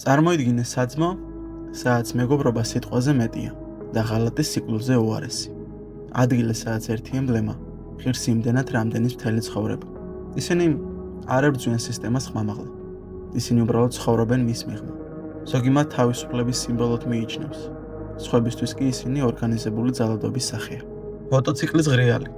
წარმოიდგინე საძმო, სადაც მეგობრობა სიტყვაზე მეტია და ღალატი სიკვდილზე უარესი. ადგილე, სადაც ერთი ემბლემა ღირს იმდენად, რამდენის მთელი ცხოვრება. ისინი არ ებრძვიან სისტემას ხმამაღლა. ისინი უბრალოდ ცხოვრობენ მის მიღმა. ზოგი მათ თავისუფლების სიმბოლოდ მიიჩნევს. სხვებისთვის კი ისინი ორგანიზებული ძალადობის სახეა. მოტოციკლის ღრიალი,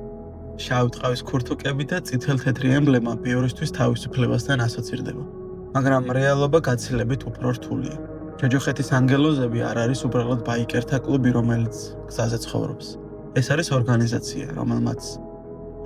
შავი ტყავის ქურთუკები და წითელ-თეთრი ემბლემა ბევრისთვის თავისუფლებასთან ასოცირდება. მაგრამ რეალობა გაცილებით უფრო რთულია. ჯოჯოხეთის ანგელოზები არ არის უბრალოდ ბაიკერთა კლუბი, რომელიც გზაზე ცხოვრობს. ეს არის ორგანიზაცია, რომელმაც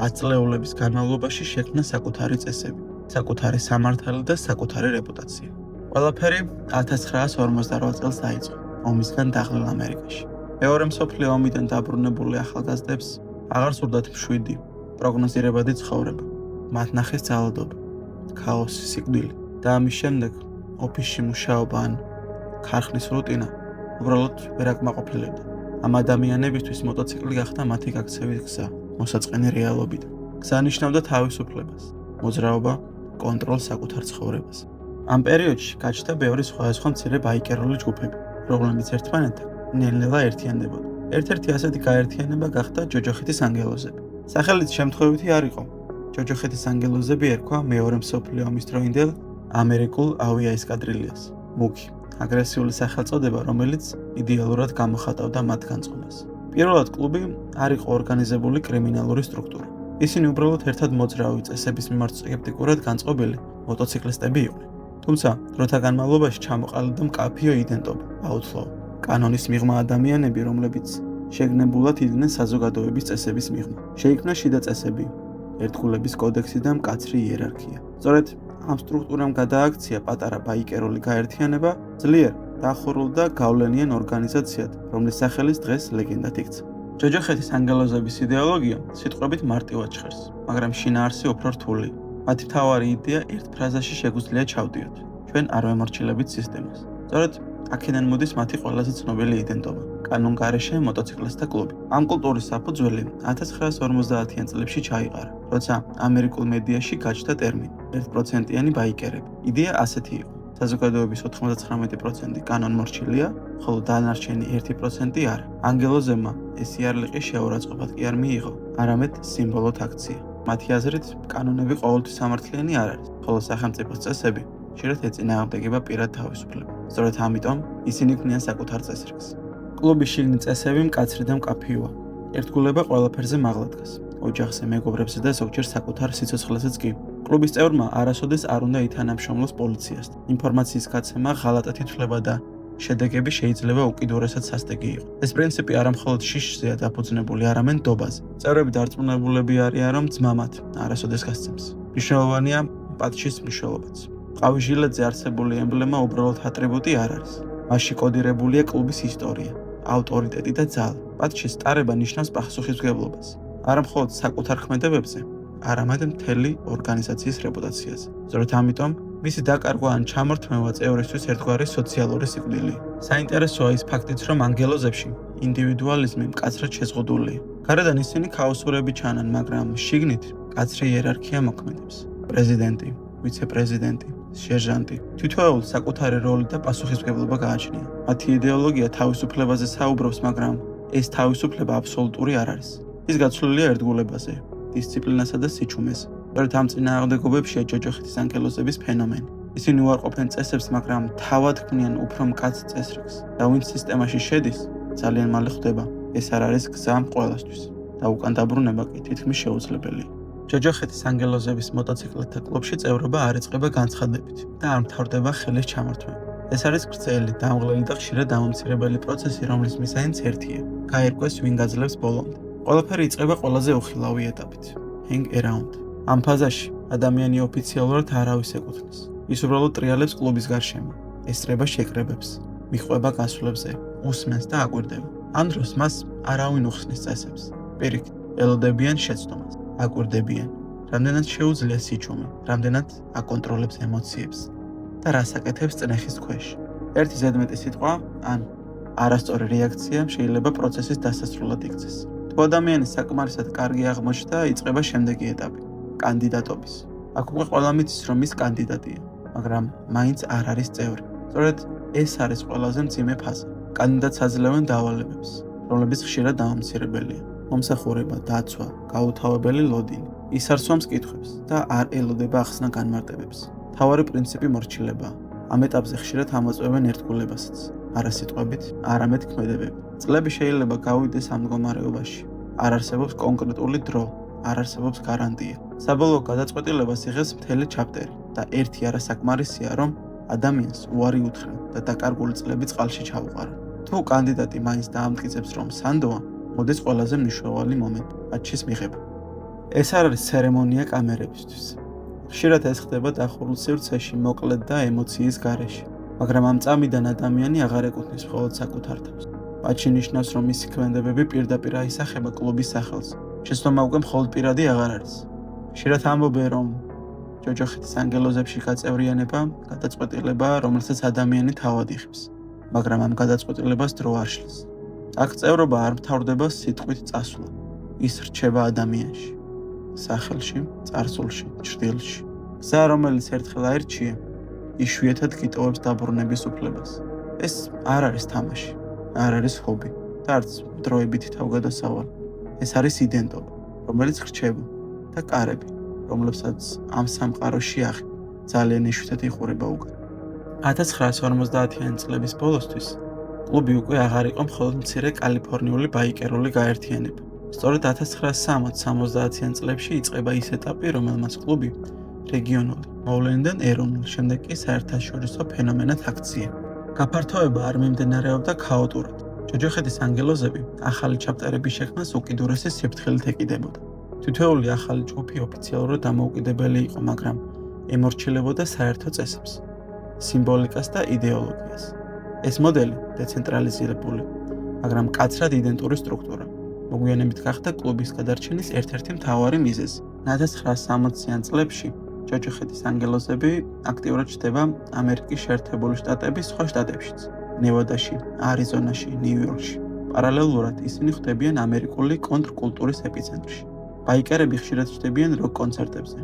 10 წლეულების განმავლობაში შექმნა საკუთარი წესები, საკუთარი სამართალი და საკუთარი რეპუტაცია. ყველაფერი 1948 წელს დაიწყო, ომისგან დაღლილ ამერიკაში. მეორე მსოფლიო ომიდან დაბრუნებული ახალგაზრდებს აღარ სურდათ მშვიდი, პროგნოზირებადი ცხოვრება. მათ ნახეს ძალადობა, ქაოსი, სიკვდილი და ამის შემდეგ ოფისში მუშაობა ან ქარხნის რუტინა უბრალოდ ვერ აკმაყოფილებდა. ამ ადამიანებისთვის მოტოციკლი გახდა მათი გაქცევის გზა, მოსაწყენი რეალობიდან. გზა ნიშნავდა თავისუფლებას, მოძრაობა, კონტროლს საკუთარ ცხოვრებას. ამ პერიოდში გაჩნდა ბევრი სხვადასხვა მცირე ბაიკერული ჯგუფები, რომლებიც ერთმანეთთან ნელ-ნელა ერთიანდებოდა. ერთ-ერთი ასეთი გაერთიანება გახდა ჯოჯოხეთის ანგელოზები. სახელით შემთხვევითი არ იყო. ჯოჯოხეთის ანგელოზები ერქვა მეორე მსოფლიო ომის დროინდელ ამერიკულ ავიაესკადრილიას. მუქი, აგრესიული სახელწოდება, რომელიც იდეალურად გამოხატავდა მათ განწყობას. პირველად კლუბი არ იყო ორგანიზებული კრიმინალური სტრუქტურა. ისინი უბრალოდ ერთად მოძრავი წესების მიმართ სკეპტიკურად განწყობილი მოტოციკლისტები იყვნენ. თუმცა, დროთა განმავლობაში ჩამოყალიბდა მკაფიო იდენტობა, აუთლოვა, კანონის მიღმა ადამიანები, რომლებიც შეგნებულად იდგნენ საზოგადოების წესების მიღმა. შეიქმნა შიდა წესები, ერთგულების კოდექსი და მკაცრი იერარქია. სწორედ ამ სტრუქტურამ გადააქცია პატარა ბაიკერული გაერთიანება ძლიერ დახურულ და გავლენიან ორგანიზაციად, რომლის სახელის დღეს ლეგენდად იქცა. ჯოჯოხეთის ანგელოზების იდეოლოგია სიტყვებით მარტივად ჟღერს, მაგრამ შინაარსი უფრო რთული. მათი მთავარი იდეა ერთ ფრაზაში შეგვიძლია ჩავდიოთ: ჩვენ არ ვემორჩილებით სისტემას. სწორედ აქედან მოდის მათი ყველაზე ცნობილი იდენტობა, კანონგარეშე მოტოციკლისტთა კლუბი. ამ კულტურის საფუძველი 1950-იან წლებში ჩაიყარა, როცა ამერიკულ მედიაში გაჩნდა ტერმინი 1%-იანი ბაიკერები. იდეა ასეთი იყო: საზოგადოების 99% კანონმორჩილია, ხოლო დანარჩენი 1% არა. ანგელოზებმა ეს იარლიყი შეურაცხყოფად კი არ მიიღო, არამედ სიმბოლოდ აქცია. მათი აზრით, კანონები ყოველთვის სამართლიანი არ არის, ხოლო სახელმწიფოს წესები ხშირად ეწინააღმდეგება პირად თავისუფლებას. სწორედ ამიტომ ისინი ქმნიან საკუთარ წესრიგს. კლუბის შიგნით წესები მკაცრი და მკაფიოა. ერთგულება ყველაფერზე მაღლა დგას, ოჯახზე, მეგობრებზე და ზოგჯერ საკუთარ სიცოცხლესაც კი. კლუბის წევრმა არასოდეს არ უნდა ითანამშრომლოს პოლიციასთან. ინფორმაციის გაცემა, ღალატად ითვლება და შედეგები შეიძლება უკიდურესად სასტიკი იყოს. ეს პრინციპი არა მხოლოდ შიშზეა დაფუძნებული, არამედ ნდობაზე. წევრები დარწმუნებულები არიან, რომ ძმა მათ არასოდეს გასცემს. მნიშვნელოვანია პატჩის მნიშვნელობაც. ყავის ჟილეტზე არსებული ემბლემა უბრალოდ ატრიბუტი არ არის. მასში კოდირებულია კლუბის ისტორია, ავტორიტეტი და ძალა. პატჩის ტარება ნიშნავს პასუხისმგებლობას, არა მხოლოდ საკუთარ ქმედებებზე, არამედ მთელი ორგანიზაციის რეპუტაციაზე. სწორედ ამიტომ მისი დაკარგვა ან ჩამორთმევა წევრისთვის ერთგვარი სოციალური სიკვდილია. საინტერესოა ის ფაქტიც, რომ ანგელოზებში ინდივიდუალიზმი მკაცრად შეზღუდულია. გარედან ისინი ქაოსურები ჩანან, მაგრამ შიგნით მკაცრი იერარქია მოქმედებს. პრეზიდენტი, ვიცე-პრეზიდენტი, სერჟანტი თითოეულს საკუთარი როლი და პასუხისმგებლობა გააჩნია. მათი იდეოლოგია თავისუფლებაზე საუბრობს, მაგრამ ეს თავისუფლება აბსოლუტური არ არის. ის გაცვლილია ერთგულებაზე, დისციპლინასა და სიჩუმეზე. სწორედ ამ წინააღმდეგობებშია ჯოჯოხეთის ანგელოზების ფენომენი. ისინი უარყოფენ წესებს, მაგრამ თავად ქმნიან უფრო მკაცრ წესრიგს. და ვინც სისტემაში შედის, ძალიან მალე ხვდება, ეს არ არის გზა ყველასთვის და უკან დაბრუნება კი თითქმის შეუძლებელია. ჯოჯოხეთის ანგელოზების მოტოციკლეთთა კლუბში წევრობა არ იწყება განცხადებით და არ მთავრდება ხელის ჩამორთმევა. ეს არის გრძელი, დამღლელი და ხშირად დამამცირებელი პროცესი, რომლის მიზანიც ერთია: გაერკვეს ვინ გაძლევს ბოლომდე. ყველაფერი იწყება ყველაზე უხილავი ეტაპით, hang around. ამ ფაზაში ადამიანი ოფიციალურად არავის ეკუთვნის. ის უბრალოდ ტრიალებს კლუბის გარშემო, ესწრება შეკრებებს, მიჰყვება გასვლებზე, უსმენს და აკვირდება. ამ დროს მას არავინ უხსნის წესებს. პირიქით, ელოდებიან შეცდომას, აკვირდებიან, რამდენად შეუძლია სიჩუმე, რამდენად აკონტროლებს ემოციებს და რას აკეთებს წნეხის ქვეშ. ერთი ზედმეტი სიტყვა ან არასწორი რეაქცია შეიძლება პროცესის დასასრულად იქცეს. თუ ადამიანის საკმარისად კარგი აღმოჩნდა, იწყება შემდეგი ეტაპი: კანდიდატობის. აქ უკვე ყველა მიცის, რომ ის კანდიდატია, მაგრამ მაინც არ არის წევრი. სწორედ ეს არის ყველაზე მძიმე ფაზა. კანდიდატს აძლევენ დავალებებს, რომლებიც ხშირად დამამცირებელია. მომსახურება, დაცვა, გაუთავებელი ლოდინი. ისარსვამს კითხვებს და არ ელოდება ახსნა განმარტებებს. მთავარი პრინციპი მორჩილებაა. ამ ეტაპზე ხშირად ამოწმებენ ერთგულებასაც. არა სიტყვებით, არამედ ქმედებებით. წლები შეიძლება გავიდეს ამ მდგომარეობაში. არ არსებობს კონკრეტული დრო, არ არსებობს გარანტია. საბოლოო გადაწყვეტილებას იღებს მთელი ჩაპტერი და ერთი არასაკმარისია, რომ ადამიანს უარი უთხრა და დაკარგული წლები წყალში ჩაუყარა. თუ კანდიდატი მაინც დაამტკიცებს, რომ სანდოა, მოდის ყველაზე მნიშვნელოვანი მომენტი, მატჩის მიღება. ეს არ არის ცერემონია კამერებისთვის. ხშირად ეს ხდება დახურულ სივრცეში, მოკლედ და ემოციის გარეშე, მაგრამ ამ წამიდან ადამიანი აღარ ეკუთვნის მხოლოდ საკუთარ თავს. მათში ნიშნავს, რომ მისი ქმედებები პირდაპირ აისახება კლუბის სახელს. შეცდომა უკვე მხოლოდ პირადი აღარ არის. ხშირად ამბობენ, რომ ჯოჯოხეთის ანგელოზებში გაწევრიანება გადაწყვეტილებაა, რომელსაც ადამიანი თავად იღებს, მაგრამ ამ გადაწყვეტილებას დრო არ შლის. აქ წევრობა არ მთავრდება სიტყვით წასვლა, ის რჩება ადამიანში, სახელში, წარსულში, ჭრილში. გზა, რომელიც ერთხელ აირჩია, იშვიათად გიტოვებს დაბრუნების უფლებას. ეს არ არის თამაში, არ არის ჰობი და არც დროებითი თავგადასავალი. ეს არის იდენტობა, რომელიც რჩება და კარები, რომლებსაც ამ სამყაროში ძალიან იშვიათად იხურება უკან. 1950-იანი წლების ბოლოსთვის კლუბი უკვე აღარ იყო მხოლოდ მცირე კალიფორნიული ბაიკერული გაერთიანება. სწორედ 1960-70-იან წლებში იწყება ის ეტაპი, რომელმაც კლუბი რეგიონული, მოვლენიდან ეროვნული, შემდეგ კი საერთაშორისო ფენომენად აქცია. გაფართოება არ მიმდინარეობდა ქაოტურად. ჯოჯოხეთის ანგელოზები ახალი ჩაპტერების შექმნას უკიდურესი სიფრთხილით ეკიდებოდა. თითოეული ახალი ჯგუფი ოფიციალურად დამოუკიდებელი იყო, მაგრამ ემორჩილებოდა საერთო წესებს, სიმბოლიკას და იდეოლოგიას. ეს მოდელი დეცენტრალიზირებული, მაგრამ მკაცრად იდენტური სტრუქტურა. მოგვიანებით გახდა კლუბის გადარჩენის ერთ-ერთი მთავარი მიზეზი. 1960-იან წლებში ჯოჯოხეთის ანგელოზები აქტიურად ჩნდება ამერიკის შეერთებული შტატების სხვა შტატებშიც, ნევადაში, არიზონაში, ნიუ-იორკში. პარალელურად ისინი ხვდებიან ამერიკული კონტრკულტურის ეპიცენტრში. ბაიკერები ხშირად ჩნდებიან როკ კონცერტებზე,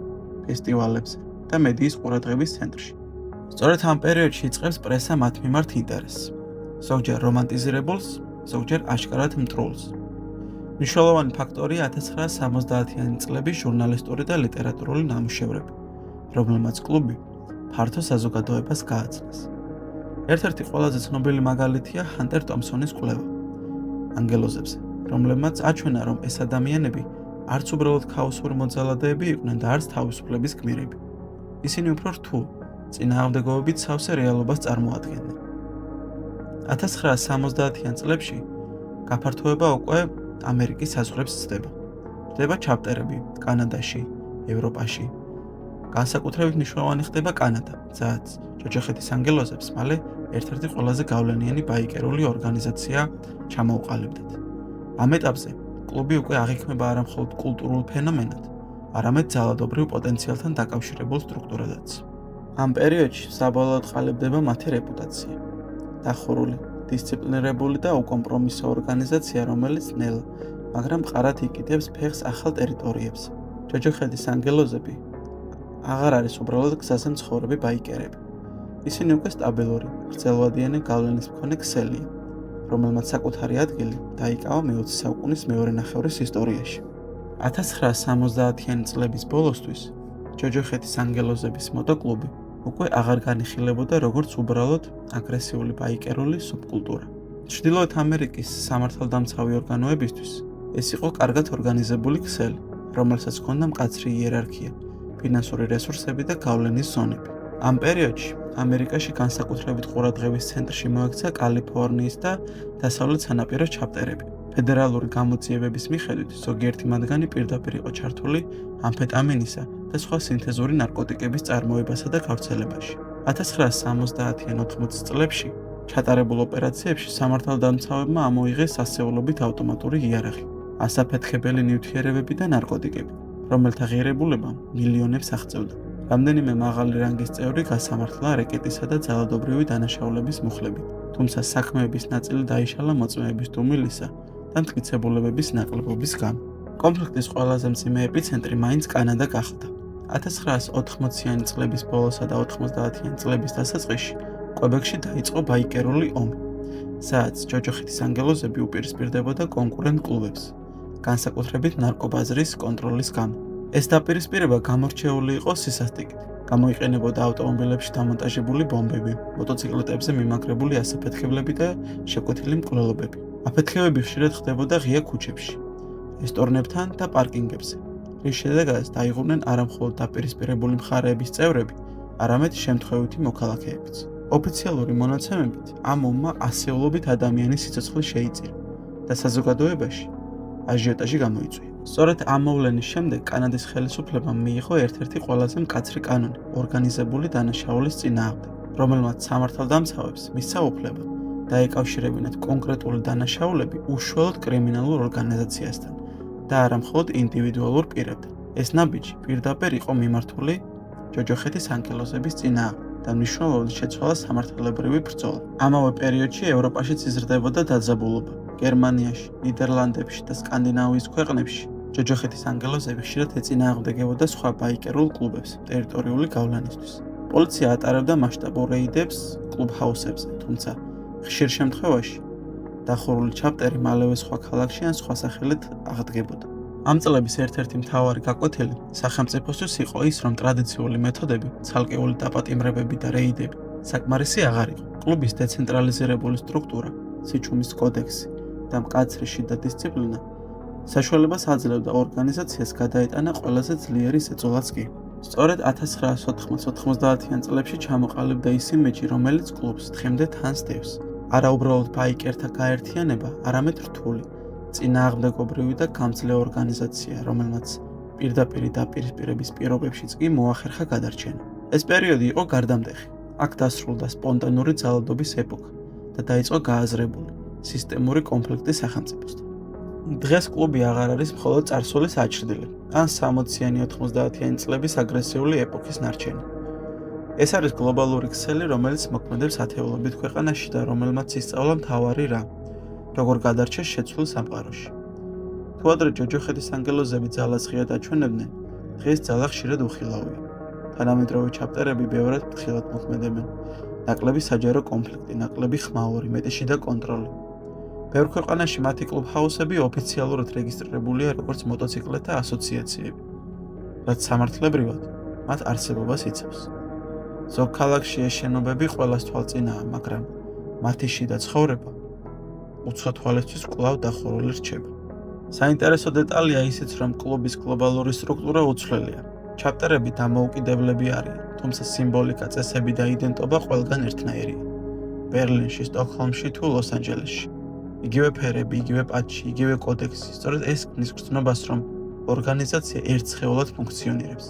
ფესტივალებზე და მედიის ყურადღების ცენტრში. სწორედ ამ პერიოდში იწყებს პრესა მათ მიმართ ინტერესს, ზოგჯერ რომანტიზირებულს, ზოგჯერ აშკარად მტრულს. მნიშვნელოვანი ფაქტორია 1970-იანი წლების ჟურნალისტური და ლიტერატურული ნამუშევრები, რომელმაც კლუბი ფართო საზოგადოებას გააცნეს. ერთ-ერთი ყველაზე ცნობილი მაგალითია ჰანტერ ტომსონის კვლევა ანგელოზებზე, რომლებმაც აჩვენა, რომ ეს ადამიანები არც უბრალოდ ქაოსური მოძალადეები იყვნენ და არც თავისუფლების გმირები. ისინი უფრო რთულ, წინააღმდეგობებით სავსე რეალობას წარმოადგენდნენ. 1970-იან წლებში გაფართოება უკვე ამერიკის საზღვრებს სცდება. ხდება ჩაპტერები კანადაში, ევროპაში. განსაკუთრებით მნიშვნელოვანი ხდება კანადა, სადაც ჯოჯოხეთის ანგელოზებს მალე ერთ-ერთი ყველაზე გავლენიანი ბაიკერული ორგანიზაცია ჩამოუყალიბდათ. ამ ეტაპზე კლუბი უკვე აღიქმება არა მხოლოდ კულტურულ ფენომენად, არამედ ძალადობრივ პოტენციალთან დაკავშირებულ სტრუქტურადაც. ამ პერიოდში საბოლოოდ ყალიბდება მათი რეპუტაცია. დახურული, დისციპლინირებული და უკომპრომისო ორგანიზაცია, რომელიც ნელა, მაგრამ მყარად იკიდებს ფეხს ახალ ტერიტორიებზე. ჯოჯოხეთის ანგელოზები აღარ არის უბრალოდ გზაზე მცხოვრები ბაიკერები. ისინი უკვე სტაბილური, გრძელვადიანი გავლენის მქონე ქსელია, რომელმაც საკუთარი ადგილი დაიკავა მე-20 საუკუნის მეორე ნახევრის ისტორიაში. 1970-იანი წლების ბოლოსთვის ჯოჯოხეთის ანგელოზების მოტოკლუბი უკვე აღარ განიხილებოდა როგორც უბრალოდ აგრესიული ბაიკერული სუბკულტურა. ჩრდილოეთ ამერიკის სამართალდამცავი ორგანოებისთვის ეს იყო კარგად ორგანიზებული ქსელი, რომელსაც ჰქონდა მკაცრი იერარქია, ფინანსური რესურსები და გავლენის ზონები. ამ პერიოდში ამერიკაში განსაკუთრებით ყურადღების ცენტრში მოექცა კალიფორნიის და დასავლეთ სანაპიროს ჩაპტერები. ფედერალური გამოძიებების მიხედვით ზოგიერთი მათგანი პირდაპირ იყო ჩართული ამფეტამინისა და სხვა სინთეზური ნარკოტიკების წარმოებასა და გავრცელებაში. 1970-80 წლებში ჩატარებულ ოპერაციებში სამართალდამცავებმა ამოიღეს ასეულობით ავტომატური იარაღი, ასაფეთქებელი ნივთიერებები და ნარკოტიკები, რომელთა ღირებულება მილიონებს აღწევდა. რამდენიმე მაღალი რანგის წევრი გასამართლა რეკეტისა და ძალადობრივი დანაშაულების მუხლებით, თუმცა საქმეების ნაწილი დაიშალა მოწმეების დუმილისა და მტკიცებულებების ნაკლებობის გამო. კონფლიქტის ყველაზე მძიმე ეპიცენტრი მაინც კანადა გახდა. 1980-იანი წლების ბოლოსა და 90-იანი წლების დასაწყისში კვებეკში დაიწყო ბაიკერული ომი, სადაც ჯოჯოხეთის ანგელოზები უპირისპირდებოდა კონკურენტ კლუბებს, განსაკუთრებით ნარკობაზრის კონტროლის გამო. ეს დაპირისპირება გამორჩეული იყო სისასტიკით. გამოიყენებოდა ავტომობილებში დამონტაჟებული ბომბები, მოტოციკლეტებზე მიმაგრებული ასაფეთქებლები და შეკვეთილი მკვლელობები. აფეთქებები ხშირად ხდებოდა ღია ქუჩებში, რესტორნებთან და პარკინგებზე, რის შედეგადაც დაიღუპნენ არა მხოლოდ დაპირისპირებული მხარეების წევრები, არამედ შემთხვევითი მოქალაქეებიც. ოფიციალური მონაცემებით, ამ ომმა ასეულობით ადამიანის სიცოცხლე შეიწირა და საზოგადოებაში აჟიოტაჟი გამოიწვია. სწორედ ამ მოვლენის შემდეგ კანადის ხელისუფლებამ მიიღო ერთ-ერთი ყველაზე მკაცრი კანონი ორგანიზებული დანაშაულის წინააღმდეგ, რომელმაც სამართალდამცავებს მისცა უფლება დაეკავშირებინათ კონკრეტული დანაშაულები უშუალოდ კრიმინალურ ორგანიზაციასთან და არა მხოლოდ ინდივიდუალურ პირებთან. ეს ნაბიჯი პირდაპირ იყო მიმართული ჯოჯოხეთის ანგელოზების წინააღმდეგ და მნიშვნელოვნად შეცვალა სამართლებრივი ბრძოლა. ამავე პერიოდში ევროპაშიც იზრდებოდა დაძაბულობა. გერმანიაში, ნიდერლანდებში და სკანდინავიის ქვეყნებში ჯოჯოხეთის ანგელოზები ხშირად ეწინააღმდეგებოდა სხვა ბაიკერულ კლუბებს ტერიტორიული გავლენისთვის. პოლიცია ატარებდა მასშტაბურ რეიდებს კლუბჰაუსებზე, თუმცა ხშირ შემთხვევაში დახურული ჩაპტერი მალევე სხვა ქალაქში ან სხვა სახელით აღდგებოდა. ამ წლების ერთ-ერთი მთავარი გაკვეთილი სახელმწიფოსთვის იყო ის, რომ ტრადიციული მეთოდები, ცალკეული დაპატიმრებები და რეიდები საკმარისი აღარ იყო. კლუბის დეცენტრალიზებული სტრუქტურა, სიჩუმის კოდექსი და მკაცრი შიდა დისციპლინა საშუალებას აძლევდა ორგანიზაციას გადაეტანა ყველაზე ძლიერი ზეწოლაც კი. სწორედ 1990-90-იან წლებში ჩამოყალიბდა ის იმიჯი, რომელიც კლუბს დღემდე თან სდევს. არა უბრალოდ ბაიკერთა გაერთიანება, არამედ რთული, წინააღმდეგობრივი და გამძლე ორგანიზაცია, რომელმაც პირდაპირი დაპირისპირების პირობებშიც კი მოახერხა გადარჩენა. ეს პერიოდი იყო გარდამტეხი. აქ დასრულდა სპონტანური ძალადობის ეპოქა და დაიწყო გააზრებული, სისტემური კონფლიქტი სახელმწიფოსთან. დღეს კლუბი აღარ არის მხოლოდ წარსული საჭრდილი, ან 60-იანი 90-იანი წლების აგრესიული ეპოქის ნარჩენი. ეს არის გლობალური ქსელი, რომელიც მოქმედებს ათეულობით ქვეყანაში და რომელმაც ისწავლა მთავარი რამ, როგორ გადარჩეს შეცვლილ სამყაროში. თუ ადრე ჯოჯოხეთის ანგელოზები ძალას ღიად აჩვენებდნენ, დღეს ძალა ხშირად უხილავია. თანამედროვე ჩაპტერები ბევრად ფრთხილად მოქმედებენ. ნაკლები საჯარო კონფლიქტი, ნაკლები ხმაური, მეტი და კონტროლი. ბევრ ქვეყანაში მათი კლუბჰაუსები ოფიციალურად რეგისტრირებულია როგორც მოტოციკლეთა ასოციაციები, რაც სამართლებრივად მათ არსებობას იცავს. ზოგ ქალაქში ეს შენობები ყველას თვალწინაა, მაგრამ მათი შიდა ცხოვრება უცხო თვალისთვის კვლავ დახურული რჩება. საინტერესო დეტალია ისიც, რომ კლუბის გლობალური სტრუქტურა უცვლელია. ჩაპტერები დამოუკიდებლები არიან, თუმცა სიმბოლიკა, წესები და იდენტობა ყველგან ერთნაირია. ბერლინში, სტოკჰოლმში თუ ლოს-ანჯელესში. იგივე ფერები, იგივე პატჩი, იგივე კოდექსი. სწორედ ეს ქმნის გრძნობას, რომ ორგანიზაცია ერთსხეულად ფუნქციონირებს,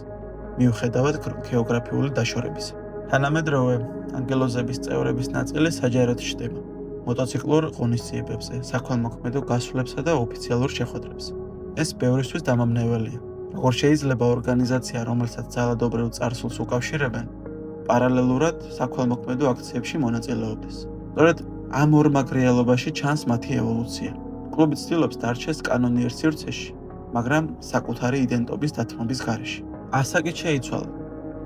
მიუხედავად გეოგრაფიული დაშორებისა. თანამედროვე ანგელოზების წევრების ნაწილი საჯაროდ ჩნდება მოტოციკლურ ღონისძიებებზე, საქველმოქმედო გასვლებსა და ოფიციალურ შეხვედრებზე. ეს ბევრისთვის დამამნეველია. როგორ შეიძლება ორგანიზაცია, რომელსაც ძალადობრივ წარსულს უკავშირებენ, პარალელურად საქველმოქმედო აქციებში მონაწილეობდეს. სწორედ ამ ორმაგრიალობაში ჩანს მათი ევოლუცია. კლუბი ცდილობს დარჩეს კანონიერ სივრცეში, მაგრამ საკუთარი იდენტობის დათმობის გარეშე. ასაკით შეიცვალა.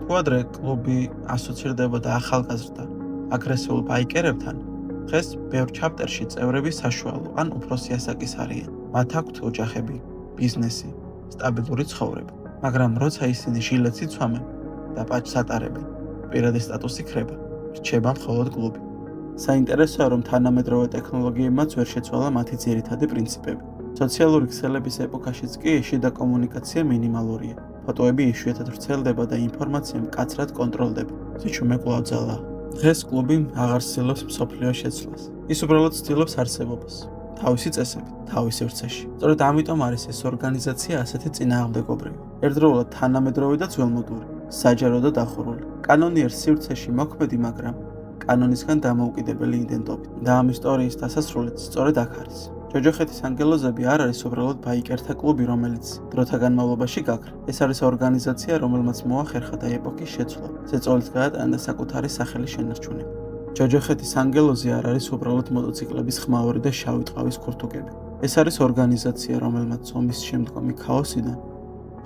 თუ ადრე კლუბი ასოცირდებოდა ახალგაზრდა, აგრესიულ ბაიკერებთან, დღეს ბევრ ჩაპტერში წევრები საშუალო ან უფროსი ასაკის არიან. მათ აქვთ ოჯახები, ბიზნესი, სტაბილური ცხოვრება. მაგრამ როცა ისინი ჟილეტს იცვამენ და პატჩს ატარებენ, პირადი სტატუსი ქრება, რჩება მხოლოდ კლუბი. საინტერესოა, რომ თანამედროვე ტექნოლოგიებმაც ვერ შეცვალა მათი ძირითადი პრინციპები. სოციალური ქსელების ეპოქაშიც კი შიდა კომუნიკაცია მინიმალურია. ფოტოები იშვიათად ვრცელდება და ინფორმაცია მკაცრად კონტროლდება. სიჩუმე კვლავ ძალაა. დღეს კლუბი აღარ ცდილობს მსოფლიოს შეცვლას. ის უბრალოდ ცდილობს არსებობას. თავისი წესებით, თავის სივრცეში. სწორედ ამიტომ არის ეს ორგანიზაცია ასეთი წინააღმდეგობრივი. ერთდროულად თანამედროვე და ძველმოდური, საჯარო და დახურული. კანონიერ სივრცეში მოქმედი, მაგრამ კანონისგან დამოუკიდებელი იდენტობით. და ამ ისტორიის დასასრულიც სწორედ აქ არის. ჯოჯოხეთის ანგელოზები არ არის უბრალოდ ბაიკერთა კლუბი, რომელიც დროთა განმავლობაში გაქრა. ეს არის ორგანიზაცია, რომელმაც მოახერხა და ეპოქის შეცვლა, ზეწოლით გაატანა და საკუთარი სახელი შენარჩუნება. ჯოჯოხეთის ანგელოზი არ არის უბრალოდ მოტოციკლების ხმაური და შავი ტყავის ქურთუკები. ეს არის ორგანიზაცია, რომელმაც ომის შემდგომი ქაოსიდან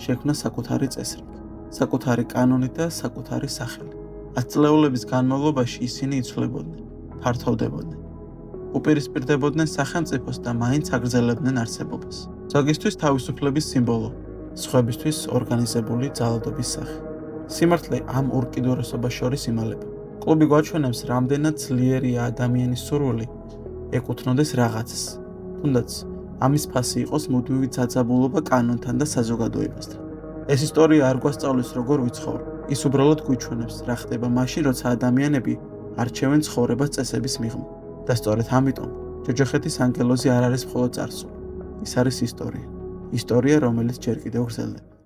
შექმნა საკუთარი წესრიგი, საკუთარი კანონი და საკუთარი სახელი. ათწლეულების განმავლობაში ისინი იცვლებოდნენ, ფართოვდებოდნენ. უპირისპირდებოდნენ სახელმწიფოს და მაინც აგრძელებდნენ არსებობას. ზოგისთვის თავისუფლების სიმბოლო, სხვებისთვის ორგანიზებული ძალადობის სახე. სიმართლე ამ ურკიდურესობას შორის იმალება. კლუბი გვაჩვენებს, რამდენად ძლიერია ადამიანის სურვილი ეკუთვნოდეს რაღაცას, თუნდაც ამის ფასი იყოს მუდმივი ძაძაბულობა კანონთან და საზოგადოებასთან. ეს ისტორია არ გვასწავლის როგორ ვიცხოვრო, ის უბრალოდ გვიჩვენებს, რა ხდება მაშინ, როცა ადამიანები არჩევენ ცხოვრებას წესების მიღმა. და სწორედ ამიტომ ჯოჯოხეთის ანგელოზი არ არის მხოლოდ წარსული, ის არის ისტორია, რომელიც ჯერ კიდევ გრძელდება.